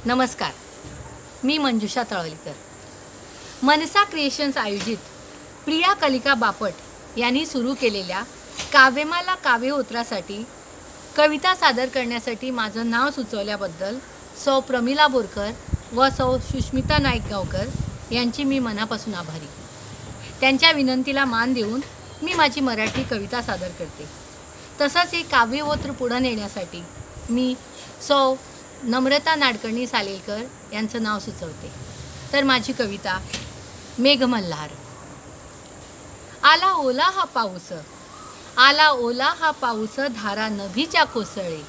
नमस्कार, मी मंजुषा तळवलीकर. मनसा क्रिएशन्स आयोजित प्रिया कलिका बापट यांनी सुरू केलेल्या काव्यमाला काव्यहोत्रासाठी कविता सादर करण्यासाठी माझं नाव सुचवल्याबद्दल सौ प्रमिला बोरकर व सौ सुष्मिता नाईक-गावकर यांची मी मनापासून आभारी. त्यांच्या विनंतीला मान देऊन मी माझी मराठी कविता सादर करते. तसंच हे काव्यहोत्र पुढं नेण्यासाठी मी सौ नम्रता नाडकर्णी सालेलकर यांचं नाव सुचवते. तर माझी कविता मेघमल्हार. आला ओला हा पाऊस, आला ओला हा पाऊस धारा नभीच्या कोसळे.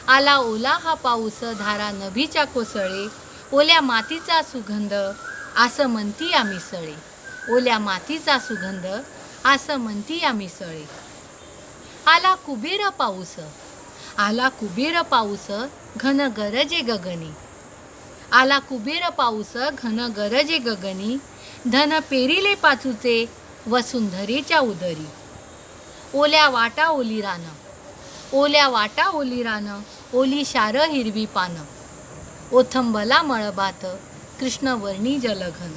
आला ओला हा पाऊस धारा नभीच्या कोसळे. ओल्या मातीचा सुगंध असं म्हणती या मिसळे. ओल्या मातीचा सुगंध असं म्हणती या मिसळे. आला कुबेर पाऊस, आला कुबेर पाऊस घन गरजे गगनी. आला कुबेर पाऊस घन गरजे गगनी. धन पेरिले पाचूचे वसुंधरेच्या उदरी. ओल्या वाटा ओली रान, ओल्या वाटा ओली रान. ओली शार हिरवी पान. ओथंबला मळभात कृष्णवर्णी जलघन.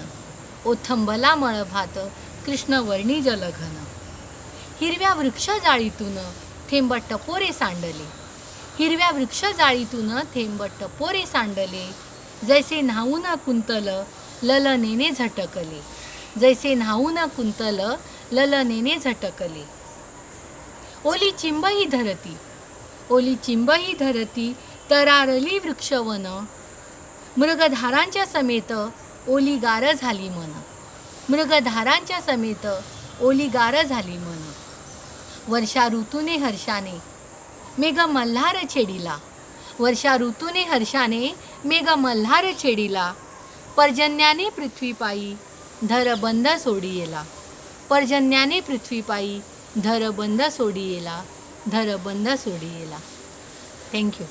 ओथंबला मळभात कृष्णवर्णी जलघन. हिरव्या वृक्ष जाळीतून थेंब टपोरे सांडले. हिरव्या वृक्ष जाळीतून थेंब टपोरे सांडले. जैसे न्हाऊन कुंतल ललनेने झटकले. जैसे न्हाऊन कुंतल ललनेने झटकले. ओली चिंब ही धरती, ओली चिंब ही धरती तरारली वृक्षवन. मृगधारांच्या समेत ओली गार झाली मन. मृगधारांच्या समेत ओली गार झाली मन. वर्षा ऋतूने हर्षाने मेघ मल्हार छेडिला. वर्षा ऋतूने हर्षाने मेघ मल्हार छेडिला. पर्जन्याने पृथ्वीपायी धर बंद सोडियेला. पर्जन्याने पृथ्वीपायी धर बंद सोडियेला. धर बंद सोडियेला. थँक्यू.